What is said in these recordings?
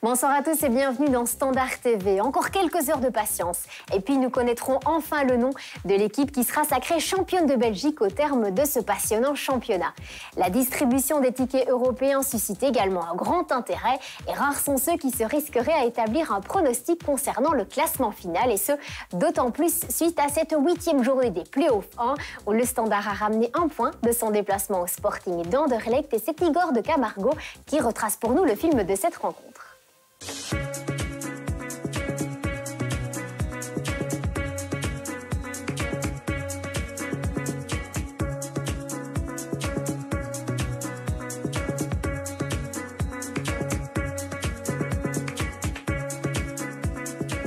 Bonsoir à tous et bienvenue dans Standard TV. Encore quelques heures de patience. Et puis nous connaîtrons enfin le nom de l'équipe qui sera sacrée championne de Belgique au terme de ce passionnant championnat. La distribution des tickets européens suscite également un grand intérêt et rares sont ceux qui se risqueraient à établir un pronostic concernant le classement final et ce, d'autant plus suite à cette 8e journée des Playoffs 1 où le Standard a ramené un point de son déplacement au Sporting d'Anderlecht et c'est Igor de Camargo qui retrace pour nous le film de cette rencontre.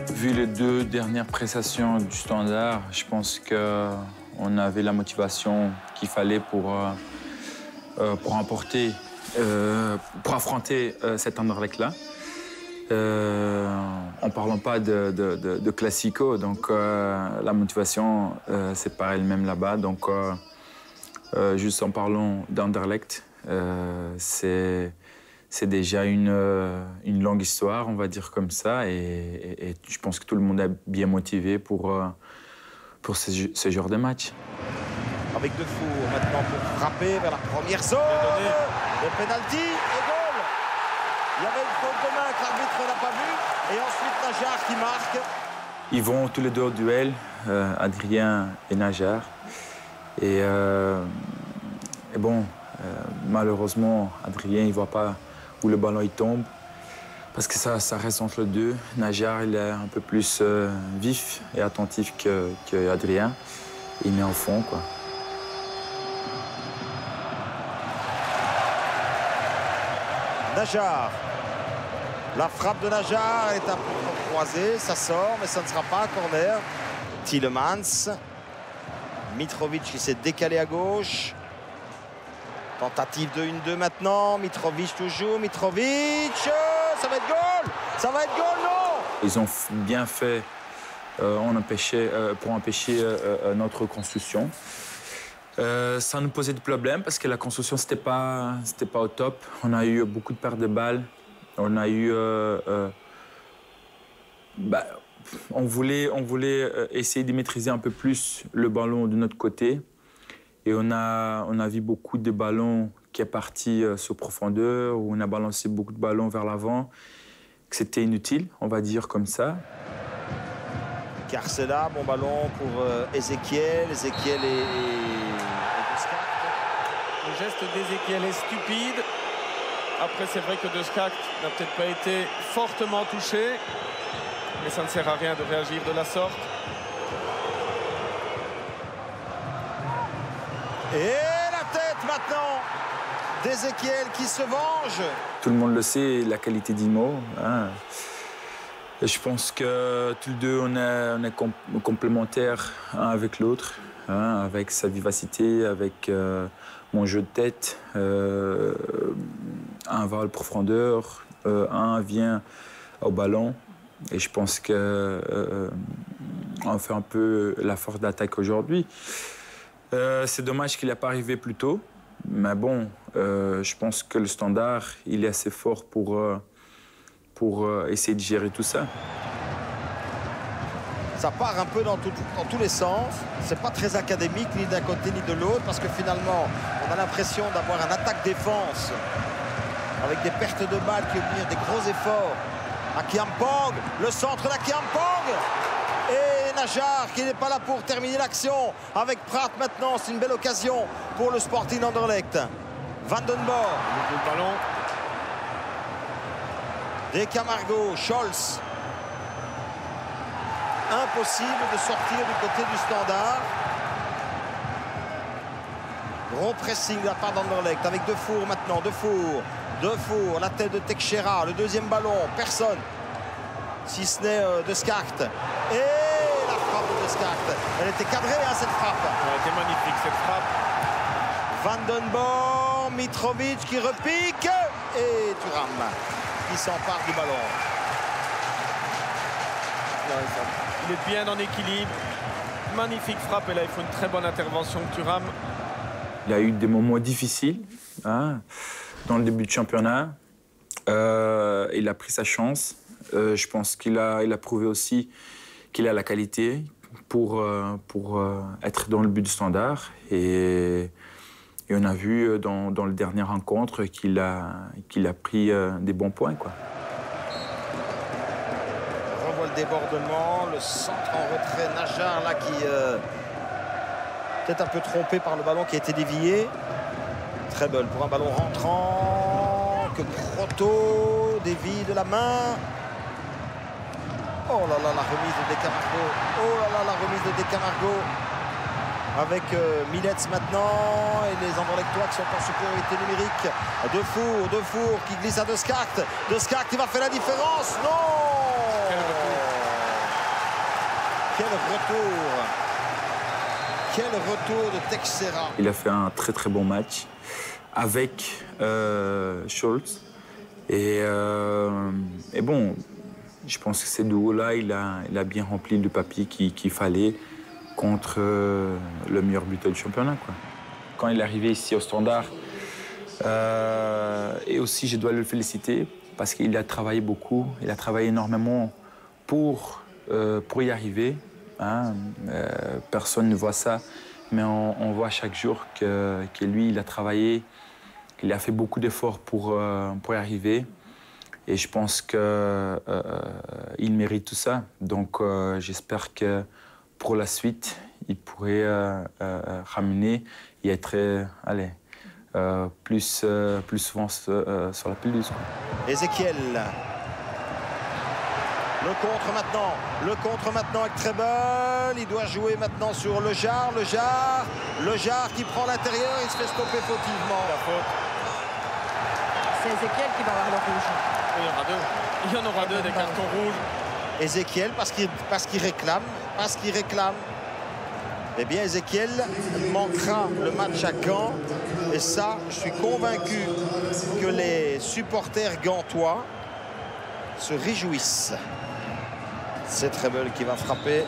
Vu les deux dernières prestations du Standard, je pense qu'on avait la motivation qu'il fallait pour affronter cet Anderlecht-là. En parlant pas de classico, donc la motivation c'est pas elle-même là-bas. Donc juste en parlant d'Anderlecht, c'est déjà une longue histoire, on va dire comme ça, et je pense que tout le monde est bien motivé pour ce genre de match. Avec Defour maintenant pour frapper vers la première zone. Le penalty et goal. Il y avait une faute de main que l'arbitre n'a pas vue. Et ensuite Najar qui marque. Ils vont tous les deux au duel, Adrien et Najar. Et bon, malheureusement, Adrien il ne voit pas où le ballon il tombe. Parce que ça reste entre les deux. Najar il est un peu plus vif et attentif que Adrien. Il met en fond, quoi. Najar. La frappe de Najar est un peu croisée, ça sort, mais ça ne sera pas un corner. Tielemans. Mitrovic qui s'est décalé à gauche. Tentative de 1-2 maintenant. Mitrovic toujours. Mitrovic. Ça va être goal. Ça va être goal, non. Ils ont bien fait pour empêcher notre construction. Ça nous posait des problèmes parce que la construction, c'était pas au top. On a eu beaucoup de pertes de balles. On a eu... on voulait essayer de maîtriser un peu plus le ballon de notre côté. Et on a vu beaucoup de ballons qui est parti sur profondeur, où on a balancé beaucoup de ballons vers l'avant. C'était inutile, on va dire comme ça. Carcela, bon ballon pour Ezequiel. Ezequiel et le geste d'Ezequiel est stupide. Après, c'est vrai que De Schacht n'a peut-être pas été fortement touché. Mais ça ne sert à rien de réagir de la sorte. Et la tête maintenant d'Ezequiel qui se venge. Tout le monde le sait, la qualité d'Imo. Hein. Et je pense que tous les deux, on est complémentaires un avec l'autre, hein, avec sa vivacité, avec mon jeu de tête. Un va à la profondeur, un vient au ballon. Et je pense qu'on fait un peu la force d'attaque aujourd'hui. C'est dommage qu'il n'ait pas arrivé plus tôt. Mais bon, je pense que le Standard, il est assez fort pour essayer de gérer tout ça. Ça part un peu dans tous les sens. C'est pas très académique ni d'un côté ni de l'autre parce que finalement, on a l'impression d'avoir un attaque-défense avec des pertes de balles qui obligent des gros efforts. Akiampong, le centre d'Akiampong et Najar qui n'est pas là pour terminer l'action avec Pratt maintenant. C'est une belle occasion pour le Sporting Anderlecht. Vandenborg. Le ballon. De Camargo, Scholz. Impossible de sortir du côté du Standard. Gros pressing de la part d'Anderlecht avec Defour maintenant. Defour, la tête de Teixeira, le deuxième ballon, personne. Si ce n'est De Schacht. Et la frappe de De Schacht. Elle était cadrée, hein, cette frappe. Elle était magnifique, cette frappe. Vandenborg, Mitrovic qui repique. Et Thuram qui s'empare du ballon. Il est bien en équilibre. Magnifique frappe. Et là, il faut une très bonne intervention de Thuram. Il a eu des moments difficiles, hein, dans le début de championnat. Il a pris sa chance. Je pense qu'il a prouvé aussi qu'il a la qualité pour être dans le but du Standard. Et on a vu dans le dernier rencontre qu'il a pris des bons points, quoi. On revoit le débordement, le centre en retrait. Najar là qui peut-être un peu trompé par le ballon qui a été dévié. Très belle pour un ballon rentrant que Proto dévie de la main. Oh là là, la remise de De Camargo. Oh là là, la remise de De Camargo. Avec Milletz maintenant et les Anderlechtois qui sont en supériorité numérique. De Four qui glisse à De Skarkt. De Skarkt qui va faire la différence. Non! Quel retour! Quel retour de Texeira. Il a fait un très très bon match avec Scholz. Et bon, je pense que ces duos-là, il a bien rempli le papier qu'il fallait contre le meilleur buteur du championnat, quoi. Quand il est arrivé ici au Standard, et aussi je dois le féliciter parce qu'il a travaillé beaucoup, il a travaillé énormément pour y arriver. Hein. Personne ne voit ça, mais on voit chaque jour que lui, il a travaillé, il a fait beaucoup d'efforts pour y arriver. Et je pense qu'il mérite tout ça. Donc j'espère que pour la suite, il pourrait ramener et être plus souvent sur la pelouse. Ézéchiel. Le contre maintenant avec Trebel. Il doit jouer maintenant sur Lejar. Lejar qui prend l'intérieur. Il se fait stopper fautivement. La faute. C'est Ézéchiel qui va avoir le rouge. Il y en aura deux des cartons rouges. Ézéchiel parce qu'il réclame. Eh bien, Ézéchiel manquera le match à Gand. Et ça, je suis convaincu que les supporters gantois se réjouissent. C'est Trebel qui va frapper.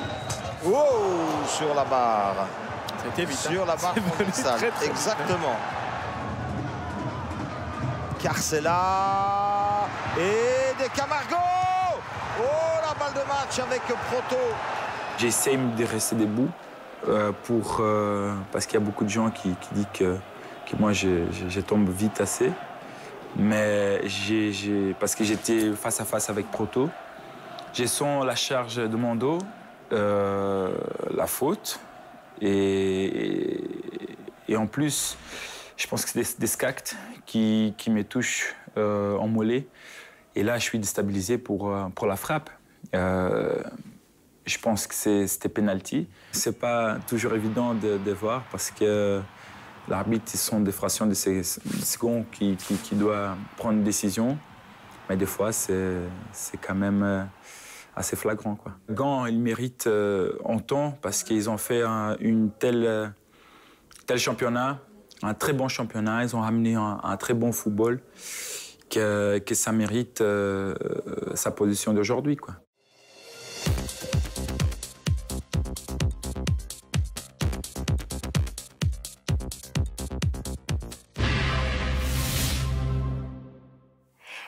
Wow, sur la barre. C'était vite. Sur la barre transversale. Exactement. Carcela et De Camargo. Oh, la balle de match avec Proto. J'essaie de rester debout parce qu'il y a beaucoup de gens qui disent que moi je tombe vite assez. Mais parce que j'étais face à face avec Proto, j'ai sens la charge de mon dos, la faute. Et en plus, je pense que c'est des Skarkt qui me touchent en mollet. Et là, je suis déstabilisé pour la frappe. Je pense que c'était penalty. C'est pas toujours évident de voir parce que l'arbitre, ils sont des fractions de secondes qui doit prendre une décision. Mais des fois, c'est quand même assez flagrant, quoi. Gand, ils méritent en temps parce qu'ils ont fait tel championnat, un très bon championnat. Ils ont ramené un très bon football que ça mérite sa position d'aujourd'hui, quoi.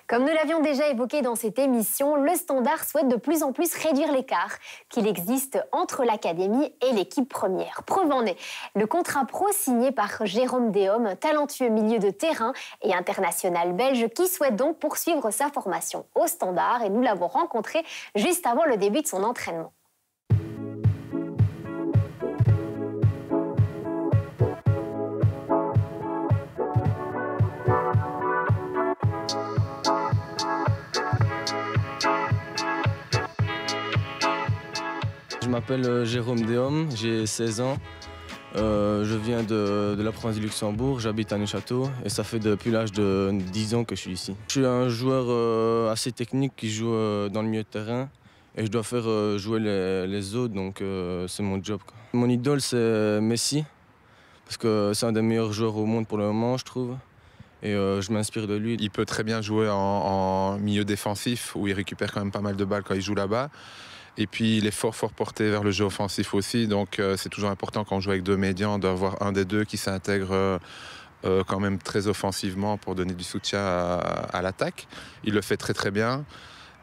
Comme nous l'avions déjà évoqué dans cette émission, le Standard souhaite de plus en plus réduire l'écart qu'il existe entre l'académie et l'équipe première. Preuve en est le contrat pro signé par Jérôme Déhomme, un talentueux milieu de terrain et international belge qui souhaite donc poursuivre sa formation au Standard et nous l'avons rencontré juste avant le début de son entraînement. Je m'appelle Jérôme Déhomme, j'ai 16 ans. Je viens de la province du Luxembourg, j'habite à Neuchâteau et ça fait depuis l'âge de 10 ans que je suis ici. Je suis un joueur assez technique qui joue dans le milieu de terrain et je dois faire jouer les autres, donc c'est mon job, quoi. Mon idole, c'est Messi, parce que c'est un des meilleurs joueurs au monde pour le moment, je trouve. Et je m'inspire de lui. Il peut très bien jouer en milieu défensif où il récupère quand même pas mal de balles quand il joue là-bas. Et puis il est fort porté vers le jeu offensif aussi, donc c'est toujours important quand on joue avec deux médians d'avoir un des deux qui s'intègre quand même très offensivement pour donner du soutien à l'attaque. Il le fait très très bien.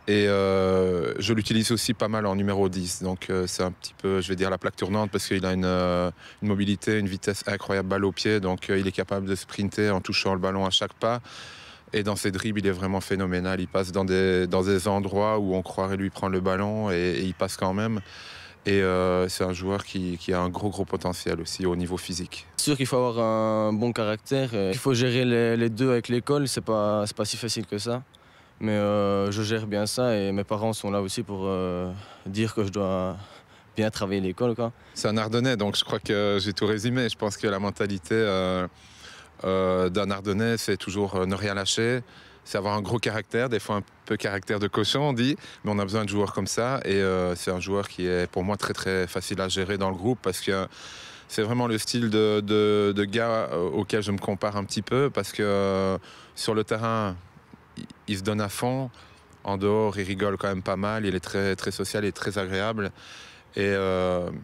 Et je l'utilise aussi pas mal en numéro 10. Donc c'est un petit peu, je vais dire, la plaque tournante parce qu'il a une mobilité, une vitesse incroyable, balle au pied. Donc il est capable de sprinter en touchant le ballon à chaque pas. Et dans ses dribbles, il est vraiment phénoménal. Il passe dans des endroits où on croirait lui prendre le ballon et il passe quand même. Et c'est un joueur qui a un gros potentiel aussi au niveau physique. C'est sûr qu'il faut avoir un bon caractère. Il faut gérer les deux avec l'école, c'est pas si facile que ça. Mais je gère bien ça et mes parents sont là aussi pour dire que je dois bien travailler l'école, quoi. C'est un Ardennais, donc je crois que j'ai tout résumé. Je pense que la mentalité d'un Ardennais, c'est toujours ne rien lâcher. C'est avoir un gros caractère, des fois un peu caractère de cochon, on dit, mais on a besoin de joueurs comme ça. Et c'est un joueur qui est pour moi très facile à gérer dans le groupe parce que c'est vraiment le style de gars auquel je me compare un petit peu parce que sur le terrain, il se donne à fond. En dehors, il rigole quand même pas mal. Il est très social et très agréable. Et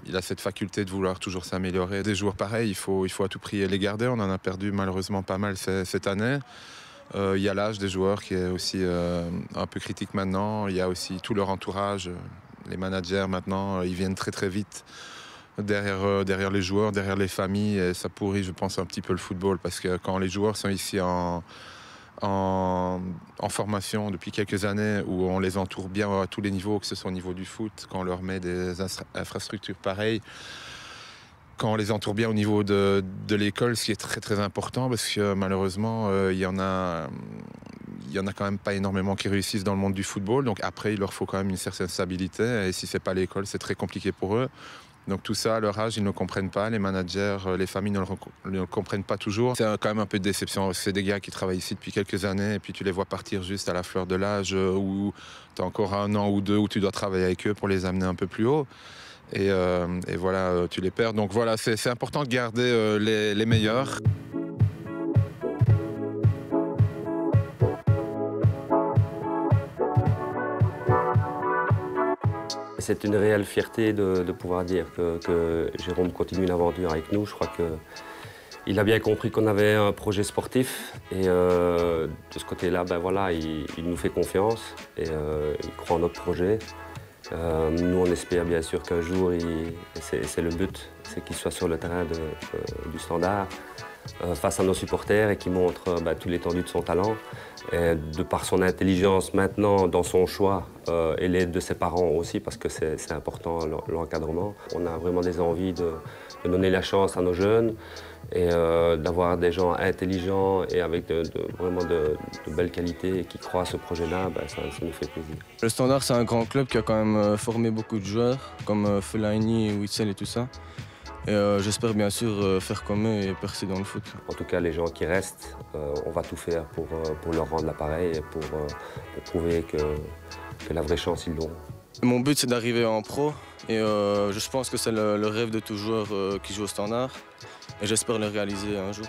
il a cette faculté de vouloir toujours s'améliorer. Des joueurs pareils, il faut à tout prix les garder. On en a perdu malheureusement pas mal cette année. Il y a l'âge des joueurs qui est aussi un peu critique maintenant. Il y a aussi tout leur entourage. Les managers maintenant, ils viennent très vite derrière les joueurs, derrière les familles. Et ça pourrit, je pense, un petit peu le football. Parce que quand les joueurs sont ici en formation depuis quelques années, où on les entoure bien à tous les niveaux, que ce soit au niveau du foot, quand on leur met des infrastructures pareilles, quand on les entoure bien au niveau de l'école, ce qui est très important, parce que malheureusement, il y en a quand même pas énormément qui réussissent dans le monde du football. Donc après, il leur faut quand même une certaine stabilité. Et si c'est pas l'école, c'est très compliqué pour eux. Donc tout ça, à leur âge, ils ne comprennent pas. Les managers, les familles ne le comprennent pas toujours. C'est quand même un peu de déception. C'est des gars qui travaillent ici depuis quelques années et puis tu les vois partir juste à la fleur de l'âge où tu as encore 1 an ou 2 où tu dois travailler avec eux pour les amener un peu plus haut. Et voilà, tu les perds. Donc voilà, c'est important de garder les meilleurs. C'est une réelle fierté de pouvoir dire que Jérôme continue l'aventure avec nous. Je crois qu'il a bien compris qu'on avait un projet sportif et de ce côté-là, ben voilà, il nous fait confiance et il croit en notre projet. Nous, on espère bien sûr qu'un jour, c'est le but, c'est qu'il soit sur le terrain du Standard face à nos supporters et qu'il montre toute l'étendue de son talent. Et de par son intelligence maintenant dans son choix et l'aide de ses parents aussi, parce que c'est important l'encadrement. On a vraiment des envies de donner la chance à nos jeunes et d'avoir des gens intelligents et avec vraiment de belles qualités et qui croient à ce projet-là, ça nous fait plaisir. Le Standard, c'est un grand club qui a quand même formé beaucoup de joueurs, comme Fellaini, Witsel et tout ça. Et j'espère bien sûr faire comme eux et percer dans le foot. En tout cas, les gens qui restent, on va tout faire pour leur rendre l'appareil et pour prouver que la vraie chance, ils l'auront. Mon but, c'est d'arriver en pro et je pense que c'est le rêve de tout joueur qui joue au Standard et j'espère le réaliser un jour.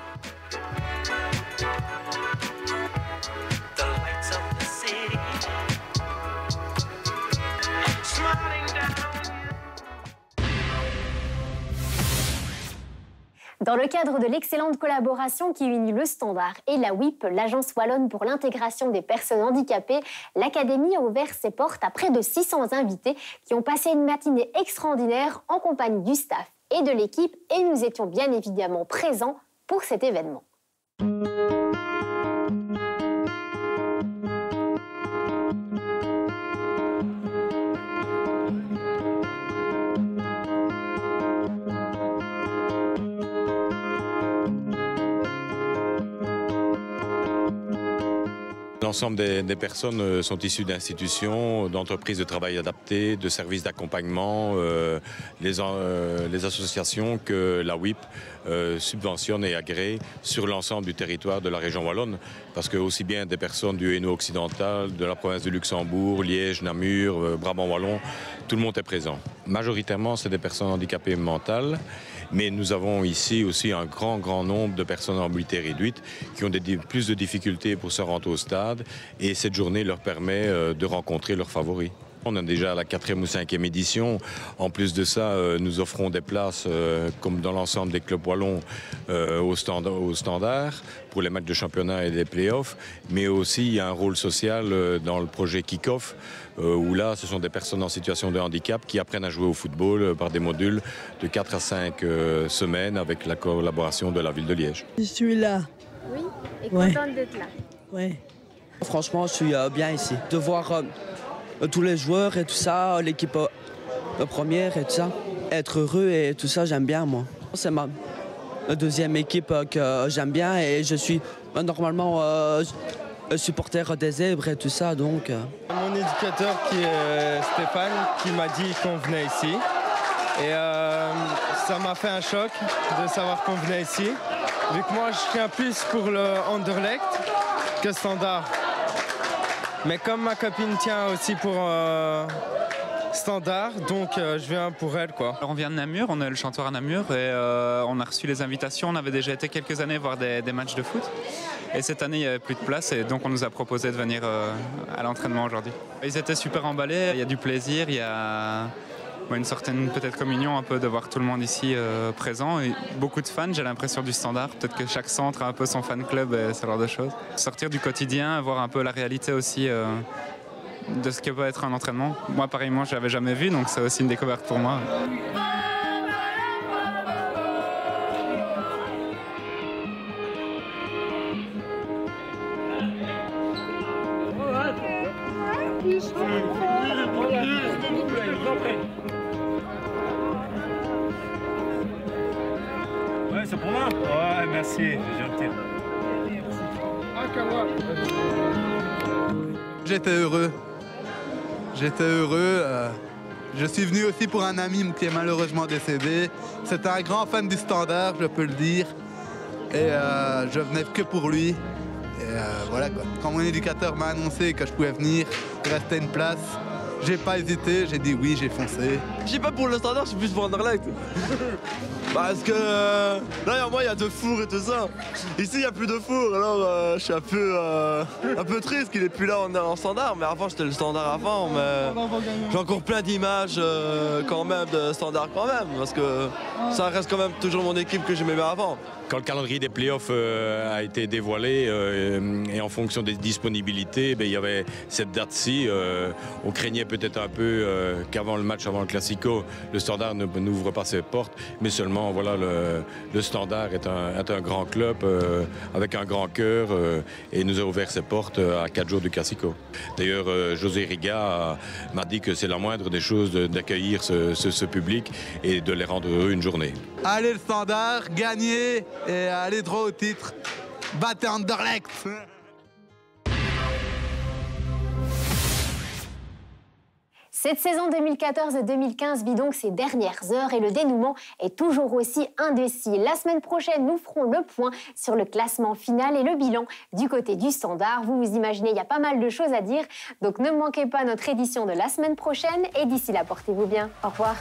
Dans le cadre de l'excellente collaboration qui unit le Standard et la WIP, l'Agence wallonne pour l'intégration des personnes handicapées, l'Académie a ouvert ses portes à près de 600 invités qui ont passé une matinée extraordinaire en compagnie du staff et de l'équipe et nous étions bien évidemment présents pour cet événement. L'ensemble des personnes sont issues d'institutions, d'entreprises de travail adapté, de services d'accompagnement, les associations que la WIP subventionne et agrée sur l'ensemble du territoire de la région wallonne. Parce que aussi bien des personnes du Hainaut occidental, de la province du Luxembourg, Liège, Namur, Brabant wallon, tout le monde est présent. Majoritairement, c'est des personnes handicapées mentales. Mais nous avons ici aussi un grand nombre de personnes en mobilité réduite qui ont plus de difficultés pour se rendre au stade et cette journée leur permet de rencontrer leurs favoris. On est déjà à la 4e ou 5e édition. En plus de ça, nous offrons des places, comme dans l'ensemble des clubs wallons, au standard pour les matchs de championnat et des play-offs. Mais aussi, il y a un rôle social dans le projet Kick-Off, où là, ce sont des personnes en situation de handicap qui apprennent à jouer au football par des modules de 4 à 5 semaines avec la collaboration de la ville de Liège. Je suis là. Oui, et contente d'être là. Oui. Franchement, je suis bien ici. De voir tous les joueurs et tout ça, l'équipe première et tout ça. Être heureux et tout ça, j'aime bien, moi. C'est ma deuxième équipe que j'aime bien et je suis normalement supporter des Zèbres et tout ça, donc... Mon éducateur qui est Stéphane, qui m'a dit qu'on venait ici. Et ça m'a fait un choc de savoir qu'on venait ici. Vu que moi, je tiens plus pour le Anderlecht que Standard. Mais comme ma copine tient aussi pour Standard, donc je viens pour elle, quoi. Alors on vient de Namur, on est le chanteur à Namur et on a reçu les invitations. On avait déjà été quelques années voir des matchs de foot. Et cette année, il n'y avait plus de place et donc on nous a proposé de venir à l'entraînement aujourd'hui. Ils étaient super emballés, il y a du plaisir, il y a une certaine peut-être communion un peu de voir tout le monde ici présent. Et beaucoup de fans, j'ai l'impression, du Standard. Peut-être que chaque centre a un peu son fan club et ce genre de choses. Sortir du quotidien, voir un peu la réalité aussi de ce que peut être un entraînement. Moi, pareillement, je l'avais jamais vu, donc c'est aussi une découverte pour moi. Ouais, c'est pour moi. Ouais, merci, c'est gentil. J'étais heureux. Je suis venu aussi pour un ami qui est malheureusement décédé. C'était un grand fan du Standard, je peux le dire. Et je venais que pour lui. Et voilà quoi. Quand mon éducateur m'a annoncé que je pouvais venir, il restait une place, j'ai pas hésité, j'ai dit oui, j'ai foncé. Je suis pas pour le Standard, je suis plus pour Anderlecht. Parce que derrière moi il y a 2 fours et tout ça. Ici il n'y a plus de four, alors je suis un peu triste qu'il est plus là en Standard. Mais avant j'étais le Standard avant, mais j'ai encore plein d'images quand même de Standard quand même. Parce que ça reste quand même toujours mon équipe que j'aimais bien avant. Quand le calendrier des playoffs a été dévoilé et en fonction des disponibilités, il y avait cette date-ci. On craignait peut-être un peu qu'avant le match, avant le Classico, le Standard n'ouvre pas ses portes, mais seulement voilà, le Standard est un grand club avec un grand cœur et nous a ouvert ses portes à 4 jours du Classico. D'ailleurs, José Riga m'a dit que c'est la moindre des choses d'accueillir ce public et de les rendre heureux une journée. Allez le Standard, gagnez et allez droit au titre. Battez Anderlecht. Cette saison 2014-2015 vit donc ses dernières heures et le dénouement est toujours aussi indécis. La semaine prochaine, nous ferons le point sur le classement final et le bilan du côté du Standard. Vous vous imaginez, il y a pas mal de choses à dire, donc ne manquez pas notre édition de la semaine prochaine et d'ici là, portez-vous bien. Au revoir.